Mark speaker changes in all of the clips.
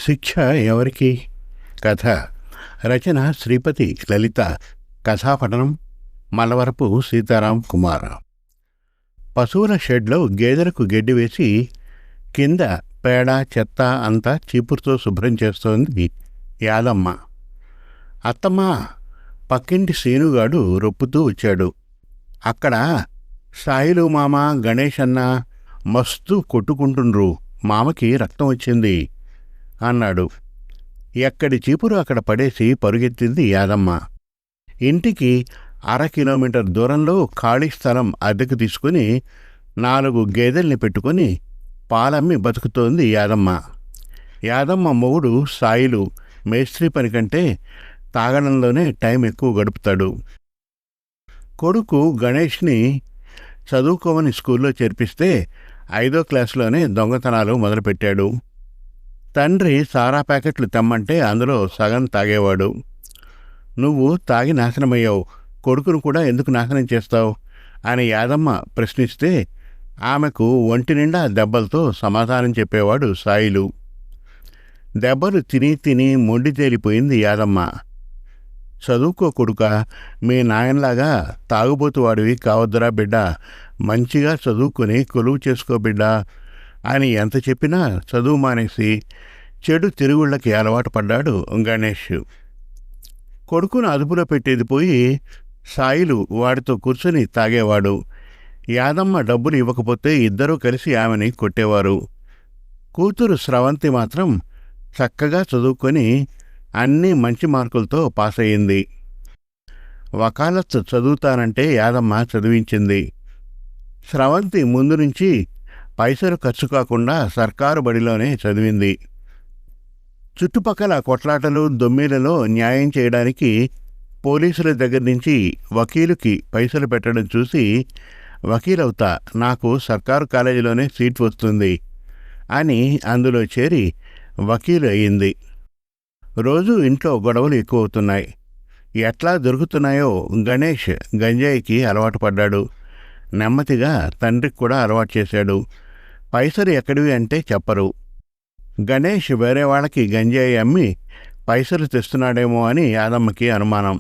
Speaker 1: శిక్ష ఎవరికి? కథ రచన శ్రీపతి లలిత. కథాపఠనం మలవరపు సీతారాం కుమార్. పశువుల షెడ్లో గేదెలకు గడ్డి వేసి కింద పేడ చెత్త అంతా చీపురుతో శుభ్రం చేస్తోంది యాదమ్మ. అత్తమ్మ, పక్కింటి సీనుగాడు రొప్పుతూ వచ్చాడు. అక్కడ సాయిలు మామ, గణేష్ అన్న మస్తు కొట్టుకుంటుండ్రు, మామకి రక్తం వచ్చింది అన్నాడు. ఎక్కడి చీపురు అక్కడ పడేసి పరుగెత్తింది యాదమ్మ. ఇంటికి 1/2 కిలోమీటర్ దూరంలో ఖాళీ స్థలం అద్దెకు తీసుకుని 4 గేదెల్ని పెట్టుకుని పాలమ్మి బతుకుతోంది యాదమ్మ. యాదమ్మ మొగుడు సాయిలు మేస్త్రీ పని కంటే తాగడంలోనే టైం ఎక్కువ గడుపుతాడు. కొడుకు గణేష్ని చదువుకోమని స్కూల్లో చేర్పిస్తే 5వ క్లాసులోనే దొంగతనాలు మొదలుపెట్టాడు. తండ్రి సారా ప్యాకెట్లు తెమ్మంటే అందులో సగం తాగేవాడు. నువ్వు తాగి నాశనమయ్యావు, కొడుకును కూడా ఎందుకు నాశనం చేస్తావు అని యాదమ్మ ప్రశ్నిస్తే ఆమెకు ఒంటి నిండా దెబ్బలతో సమాధానం చెప్పేవాడు సాయిలు. దెబ్బలు తిని తిని మొండి తేలిపోయింది యాదమ్మ. చదువుకో కొడుక, మీ నాయనలాగా తాగుబోతువాడివి కావద్దురా బిడ్డ, మంచిగా చదువుకొని కొలువు చేసుకో బిడ్డ అని ఎంత చెప్పినా చదువు మానేసి చెడు తిరుగుళ్ళకి అలవాటు పడ్డాడు గణేష్. కొడుకును అదుపులో పెట్టేది పోయి సాయిలు వాడితో కూర్చొని తాగేవాడు. యాదమ్మ డబ్బులు ఇవ్వకపోతే ఇద్దరూ కలిసి ఆమెని కొట్టేవారు. కూతురు స్రవంతి మాత్రం చక్కగా చదువుకొని అన్నీ మంచి మార్కులతో పాస్ అయింది. వకాలత్తు చదువుతానంటే యాదమ్మ చదివించింది. స్రవంతి ముందు నుంచి పైసలు ఖర్చు కాకుండా సర్కారు బడిలోనే చదివింది. చుట్టుపక్కల కొట్లాటలు దొమ్మీలలో న్యాయం చేయడానికి పోలీసుల దగ్గర నుంచి వకీలుకి పైసలు పెట్టడం చూసి, వకీలవుతా, నాకు సర్కారు కాలేజీలోనే సీట్ వస్తుంది అని అందులో చేరి వకీలు అయింది. రోజు ఇంట్లో గొడవలు ఎక్కువవుతున్నాయి. ఎట్లా దొరుకుతున్నాయో గణేష్ గంజాయికి అలవాటు పడ్డాడు. నెమ్మదిగా తండ్రికి కూడా అలవాటు చేశాడు. పైసలు ఎక్కడివి అంటే చెప్పరు. గణేష్ వేరే వాళ్ళకి గంజాయి అమ్మి పైసలు తెస్తున్నాడేమో అని యాదమ్మకి అనుమానం.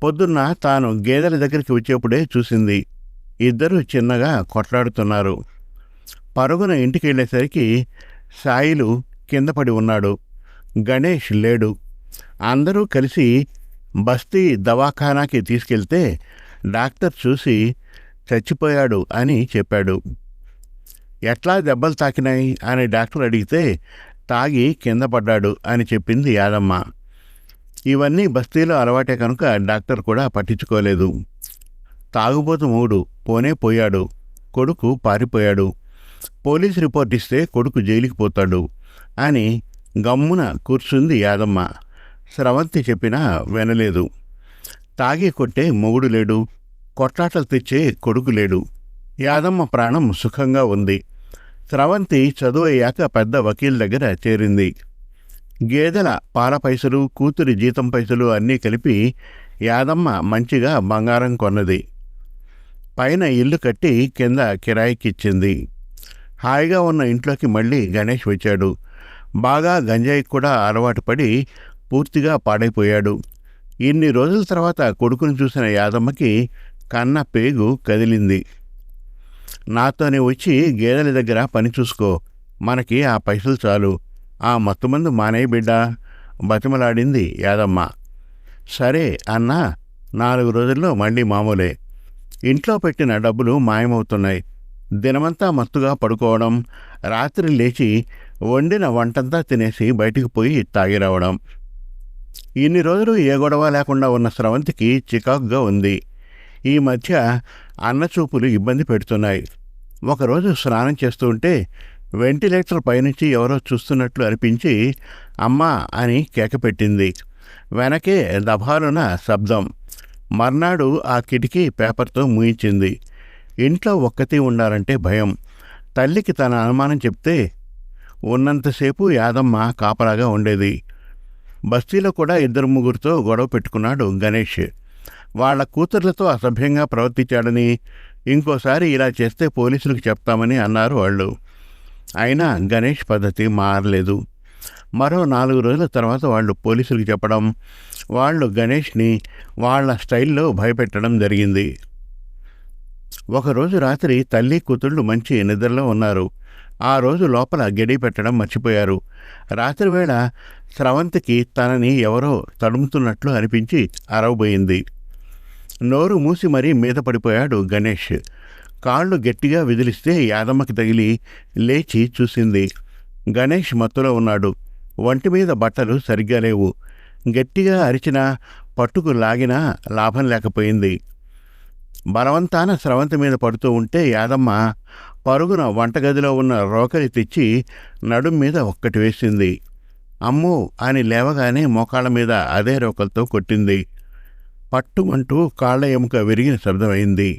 Speaker 1: పొద్దున్న తాను గేదెల దగ్గరికి వచ్చేప్పుడే చూసింది. ఇద్దరూ చిన్నగా కొట్లాడుతున్నారు. పరుగున ఇంటికి వెళ్ళేసరికి సాయిలు కింద పడి ఉన్నాడు, గణేష్ లేడు. అందరూ కలిసి బస్తీ దవాఖానాకి తీసుకెళ్తే డాక్టర్ చూసి చచ్చిపోయాడు అని చెప్పాడు. ఎట్లా దెబ్బలు తాకినాయి అని డాక్టర్ అడిగితే తాగి కింద పడ్డాడు అని చెప్పింది యాదమ్మ. ఇవన్నీ బస్తీలో అలవాటే కనుక డాక్టర్ కూడా పట్టించుకోలేదు. తాగుబోతు మూడు పోనే పోయాడు, కొడుకు పారిపోయాడు, పోలీస్ రిపోర్ట్ ఇస్తే కొడుకు జైలుకి పోతాడు అని గమ్మున కూర్చుంది యాదమ్మ. స్రవంతి చెప్పినా వినలేదు. తాగి కొట్టే మొగుడు లేడు, కొట్లాటలు తెచ్చే కొడుకు లేడు. యాదమ్మ ప్రాణం సుఖంగా ఉంది. స్రవంతి చదువు అయ్యాక పెద్ద వకీల్ దగ్గర చేరింది. గేదెల పాల పైసలు, కూతురి జీతం పైసలు అన్నీ కలిపి యాదమ్మ మంచిగా బంగారం కొన్నది. పైన ఇల్లు కట్టి కింద కిరాయికిచ్చింది. హాయిగా ఉన్న ఇంట్లోకి మళ్ళీ గణేష్ వచ్చాడు. బాగా గంజాయికి కూడా అలవాటు పడి పూర్తిగా పాడైపోయాడు. ఇన్ని రోజుల తర్వాత కొడుకును చూసిన యాదమ్మకి కన్న పేగు కదిలింది. నాతోనే వచ్చి గేదెల దగ్గర పని చూసుకో, మనకి ఆ పైసలు చాలు, ఆ మత్తుమందు మానేయి బిడ్డ బతిమలాడింది యాదమ్మ. సరే అన్నా, 4 రోజుల్లో మళ్ళీ మామూలే. ఇంట్లో పెట్టిన డబ్బులు మాయమవుతున్నాయి. దినమంతా మత్తుగా పడుకోవడం, రాత్రి లేచి వండిన వంటంతా తినేసి బయటికి పోయి తాగి రావడం. ఇన్ని రోజులు ఏ గొడవ లేకుండా ఉన్న స్రవంతికి చికాకుగా ఉంది. ఈ మధ్య అన్నచూపులు ఇబ్బంది పెడుతున్నాయి. ఒకరోజు స్నానం చేస్తూ ఉంటే వెంటిలేటర్ పైనుంచి ఎవరో చూస్తున్నట్లు అనిపించి అమ్మా అని కేకపెట్టింది. వెనకే దభాలున శబ్దం. మర్నాడు ఆ కిటికీ పేపర్తో మూయించింది. ఇంట్లో ఒక్కతే ఉండాలంటే భయం. తల్లికి తన అనుమానం చెప్తే ఉన్నంతసేపు యాదమ్మ కాపలాగా ఉండేది. బస్తీలో కూడా 2-3 గొడవ పెట్టుకున్నాడు గణేష్. వాళ్ల కూతుర్లతో అసభ్యంగా ప్రవర్తించాడని, ఇంకోసారి ఇలా చేస్తే పోలీసులకు చెప్తామని అన్నారు వాళ్ళు. అయినా గణేష్ పద్ధతి మారలేదు. మరో 4 రోజుల తర్వాత వాళ్ళు పోలీసులకు చెప్పడం, వాళ్ళు గణేష్ని వాళ్ళ స్టైల్లో భయపెట్టడం జరిగింది. ఒకరోజు రాత్రి తల్లి కూతుళ్ళు మంచి నిద్రలో ఉన్నారు. ఆ రోజు లోపల గడి పెట్టడం మర్చిపోయారు. రాత్రివేళ స్రవంతికి తనని ఎవరో తడుముతున్నట్లు అనిపించి అరవబోయింది. నోరు మూసి మరీ మీద పడిపోయాడు గణేష్. కాళ్ళు గట్టిగా విదిలిస్తే యాదమ్మకి తగిలి లేచి చూసింది. గణేష్ మత్తులో ఉన్నాడు. ఒంటి మీద బట్టలు సరిగ్గా లేవు. గట్టిగా అరిచినా పట్టుకు లాగినా లాభం లేకపోయింది. బలవంతాన స్రవంతి మీద పడుతూ ఉంటే యాదమ్మ పరుగున వంటగదిలో ఉన్న రోకలి తెచ్చి నడుం మీద ఒక్కటి వేసింది. అమ్మో అని లేవగానే మోకాళ్ళ మీద అదే రోకలతో కొట్టింది. పట్టుమంటూ కాళ్ళ ఎముక విరిగిన శబ్దమైంది.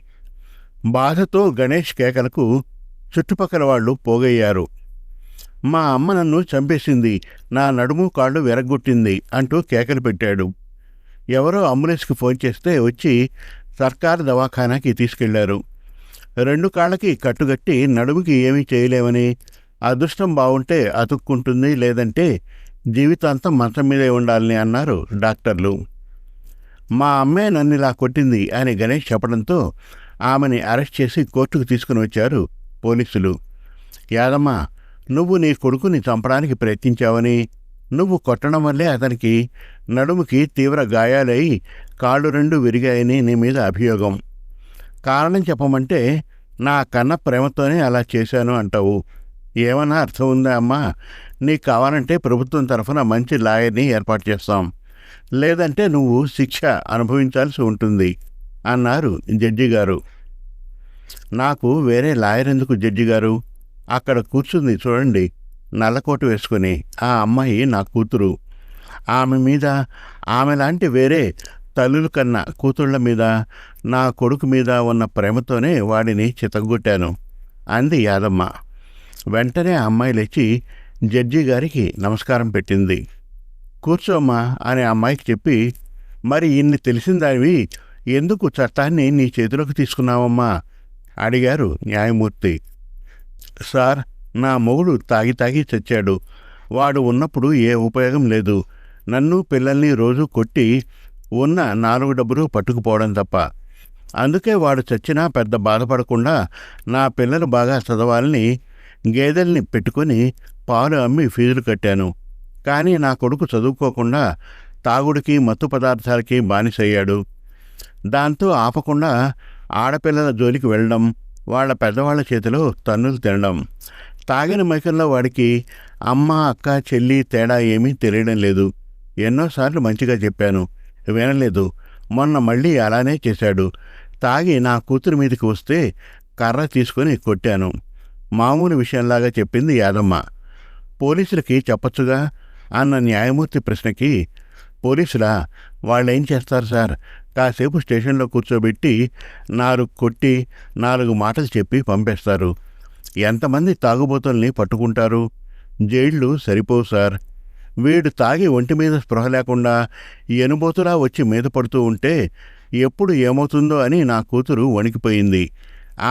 Speaker 1: బాధతో గణేష్ కేకలకు చుట్టుపక్కల వాళ్ళు పోగయ్యారు. మా అమ్మ నన్ను చంపేసింది, నా నడుము కాళ్ళు విరగ్గొట్టింది అంటూ కేకలు పెట్టాడు. ఎవరో అంబులెన్స్కి ఫోన్ చేస్తే వచ్చి సర్కారు దవాఖానాకి తీసుకెళ్లారు. 2 కాళ్ళకి కట్టుగట్టి నడుముకి ఏమీ చేయలేమని, అదృష్టం బాగుంటే అతుక్కుంటుంది, లేదంటే జీవితాంతం మంచం మీదే ఉండాలని అన్నారు డాక్టర్లు. మా అమ్మే నన్నిలా కొట్టింది అని గణేష్ చెప్పడంతో ఆమెని అరెస్ట్ చేసి కోర్టుకు తీసుకుని వచ్చారు పోలీసులు. యాదమ్మ, నువ్వు నీ కొడుకుని చంపడానికి ప్రయత్నించావని, నువ్వు కొట్టడం వల్లే అతనికి నడుముకి తీవ్ర గాయాలై కాళ్ళు 2 విరిగాయని నీ మీద అభియోగం. కారణం చెప్పమంటే నా కన్న ప్రేమతోనే అలా చేశాను అంటావు. ఏమన్నా అర్థం ఉందా అమ్మా? నీకు కావాలంటే ప్రభుత్వం తరఫున మంచి లాయర్ని ఏర్పాటు చేస్తాం, లేదంటే నువ్వు శిక్ష అనుభవించాల్సి ఉంటుంది అన్నారు జడ్జి గారు. నాకు వేరే లాయర్ ఎందుకు జడ్జి గారు? అక్కడ కూర్చుంది చూడండి, నల్లకోటు వేసుకుని, ఆ అమ్మాయి నా కూతురు. ఆమె మీద, ఆమెలాంటి వేరే తల్లుల కన్నా కూతుళ్ల మీద, నా కొడుకు మీద ఉన్న ప్రేమతోనే వాడిని చితగొట్టాను అంది యాదమ్మ. వెంటనే ఆ అమ్మాయి లేచి జడ్జి గారికి నమస్కారం పెట్టింది. కూర్చోమ్మా అని అమ్మాయికి చెప్పి, మరి ఇన్ని తెలిసిందానివి ఎందుకు చట్టాన్ని నీ చేతిలోకి తీసుకున్నావమ్మా అడిగారు న్యాయమూర్తి. సార్, నా మొగుడు తాగి తాగి చచ్చాడు. వాడు ఉన్నప్పుడు ఏ ఉపయోగం లేదు. నన్ను పిల్లల్ని రోజు కొట్టి ఉన్న 4 డబ్బులు పట్టుకుపోవడం తప్ప. అందుకే వాడు చచ్చినా పెద్ద బాధపడకుండా నా పిల్లలు బాగా చదవాలని గేదెల్ని పెట్టుకుని పాలు అమ్మి ఫీజులు కట్టాను. కానీ నా కొడుకు చదువుకోకుండా తాగుడికి, మత్తు పదార్థాలకి బానిసయ్యాడు. దాంతో ఆపకుండా ఆడపిల్లల జోలికి వెళ్ళడం, వాళ్ళ పెద్దవాళ్ల చేతిలో తన్నులు తినడం. తాగిన మైకంలో వాడికి అమ్మ, అక్క, చెల్లి తేడా ఏమీ తెలియడం లేదు. ఎన్నోసార్లు మంచిగా చెప్పాను, వినలేదు. మొన్న మళ్ళీ అలానే చేశాడు. తాగి నా కూతురు మీదకి వస్తే కర్ర తీసుకొని కొట్టాను. మామూలు విషయంలాగా చెప్పింది యాదమ్మ. పోలీసులకి చెప్పచ్చుగా అన్న న్యాయమూర్తి ప్రశ్నకి, పోలీసులా? వాళ్ళేం చేస్తారు సార్? కాసేపు స్టేషన్లో కూర్చోబెట్టి 4 కొట్టి 4 మాటలు చెప్పి పంపేస్తారు. ఎంతమంది తాగుబోతుల్ని పట్టుకుంటారు? జైళ్ళు సరిపోవు సార్. వీడు తాగి ఒంటి మీద స్పృహ లేకుండా ఎనుబోతులా వచ్చి మీద పడుతూ ఉంటే ఎప్పుడు ఏమవుతుందో అని నా కూతురు వణికిపోయింది.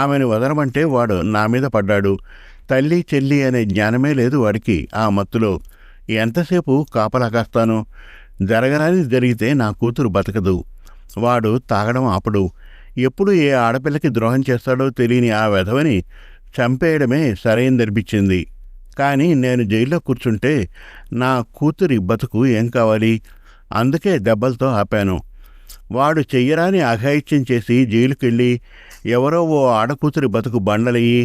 Speaker 1: ఆమెను వదలమంటే వాడు నా మీద పడ్డాడు. తల్లి, చెల్లి అనే జ్ఞానమే లేదు వాడికి. ఆ మత్తులో ఎంతసేపు కాపలా కాస్తాను? జరగరాని జరిగితే నా కూతురు బతకదు. వాడు తాగడం ఆపడు. ఎప్పుడు ఏ ఆడపిల్లకి ద్రోహం చేస్తాడో తెలియని ఆ వెధవని చంపేయడమే సరైందనిపించింది. కానీ నేను జైల్లో కూర్చుంటే నా కూతురి బతుకు ఏం కావాలి? అందుకే దెబ్బలతో ఆపాను. వాడు చెయ్యరాని అఘాయిత్యం చేసి జైలుకెళ్ళి ఎవరో ఓ ఆడకూతురి బతుకు బండలయ్యి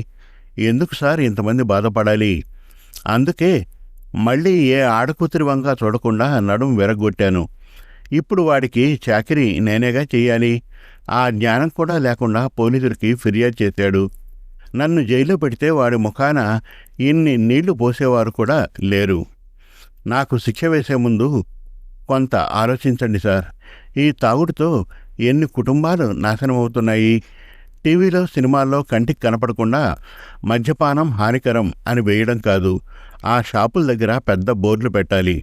Speaker 1: ఎందుకు సార్ ఇంతమంది బాధపడాలి? అందుకే మళ్ళీ ఏ ఆడకూతురి వంక చూడకుండా నడుం విరగొట్టాను. ఇప్పుడు వాడికి చాకిరీ నేనేగా చెయ్యాలి. ఆ జ్ఞానం కూడా లేకుండా పోలీసులకి ఫిర్యాదు చేశాడు. నన్ను జైల్లో పెడితే వాడి ముఖాన ఇన్ని నీళ్లు పోసేవారు కూడా లేరు. నాకు శిక్ష వేసే ముందు కొంత ఆలోచించండి సార్. ఈ తాగుడుతో ఎన్ని కుటుంబాలు నాశనమవుతున్నాయి. టీవీలో, సినిమాల్లో కంటికి కనపడకుండా మద్యపానం హానికరం అని వేయడం కాదు, ఆ షాపుల దగ్గర పెద్ద బోర్డులు పెట్టాలి.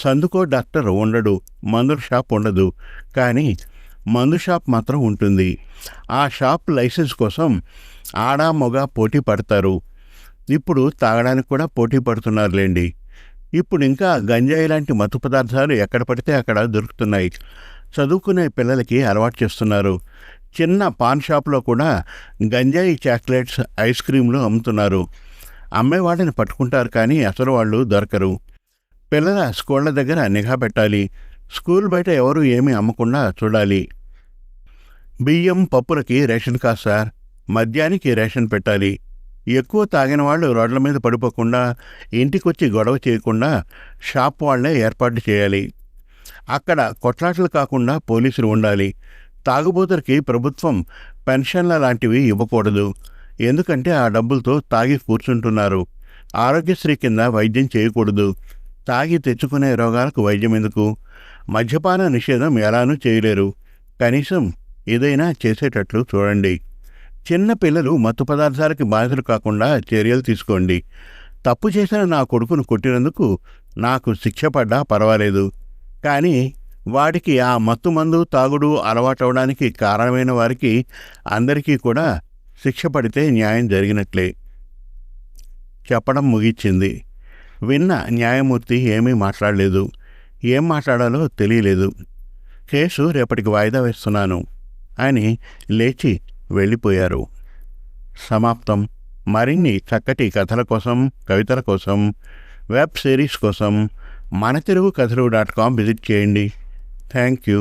Speaker 1: సందుకో డాక్టర్ ఉండడు, మందుల షాప్ ఉండదు, కానీ మందు షాప్ మాత్రం ఉంటుంది. ఆ షాప్ లైసెన్స్ కోసం ఆడ, మొగ పోటీ పడతారు. ఇప్పుడు తాగడానికి కూడా పోటీ పడుతున్నారులేండి. ఇప్పుడు ఇంకా గంజాయి లాంటి మత్తు పదార్థాలు ఎక్కడ పడితే అక్కడ దొరుకుతున్నాయి. చదువుకునే పిల్లలకి అలవాటు చేస్తున్నారు. చిన్న పాన్ షాప్లో కూడా గంజాయి చాక్లెట్స్, ఐస్ క్రీంలు అమ్ముతున్నారు. అమ్మేవాళ్ళని పట్టుకుంటారు, కానీ అసలు వాళ్ళు దొరకరు. పిల్లల స్కూళ్ళ దగ్గర నిఘా పెట్టాలి. స్కూల్ బయట ఎవరు ఏమీ అమ్మకుండా చూడాలి. బియ్యం, పప్పులకి రేషన్ కాదు సార్, మద్యానికి రేషన్ పెట్టాలి. ఎక్కువ తాగిన వాళ్ళు రోడ్ల మీద పడిపోకుండా, ఇంటికొచ్చి గొడవ చేయకుండా షాప్ వాళ్లే ఏర్పాటు చేయాలి. అక్కడ కొట్లాటలు కాకుండా పోలీసులు ఉండాలి. తాగుబోతులకి ప్రభుత్వం పెన్షన్ల లాంటివి ఇవ్వకూడదు. ఎందుకంటే ఆ డబ్బులతో తాగి కూర్చుంటున్నారు. ఆరోగ్యశ్రీ కింద వైద్యం చేయకూడదు. తాగి తెచ్చుకునే రోగాలకు వైద్యం ఎందుకు? మద్యపాన నిషేధం ఎలానూ చేయలేరు. కనీసం ఏదైనా చేసేటట్లు చూడండి. చిన్న పిల్లలు మత్తు పదార్థాలకి బాధితులు కాకుండా చర్యలు తీసుకోండి. తప్పు చేసిన నా కొడుకును కొట్టినందుకు నాకు శిక్ష పడ్డా పర్వాలేదు, కానీ వాడికి ఆ మత్తు మందు తాగుడు అలవాటవడానికి కారణమైన వారికి అందరికీ కూడా శిక్ష పడితే న్యాయం జరిగినట్లే చెప్పడం ముగిచ్చింది. విన్న న్యాయమూర్తి ఏమీ మాట్లాడలేదు. ఏం మాట్లాడాలో తెలియలేదు. కేసు రేపటికి వాయిదా వేస్తున్నాను అని లేచి వెళ్ళిపోయారు. సమాప్తం. మరిన్ని చక్కటి కథల కోసం, కవితల కోసం, వెబ్ సిరీస్ కోసం మన తెలుగు కథలు.com విజిట్ చేయండి. Thank you.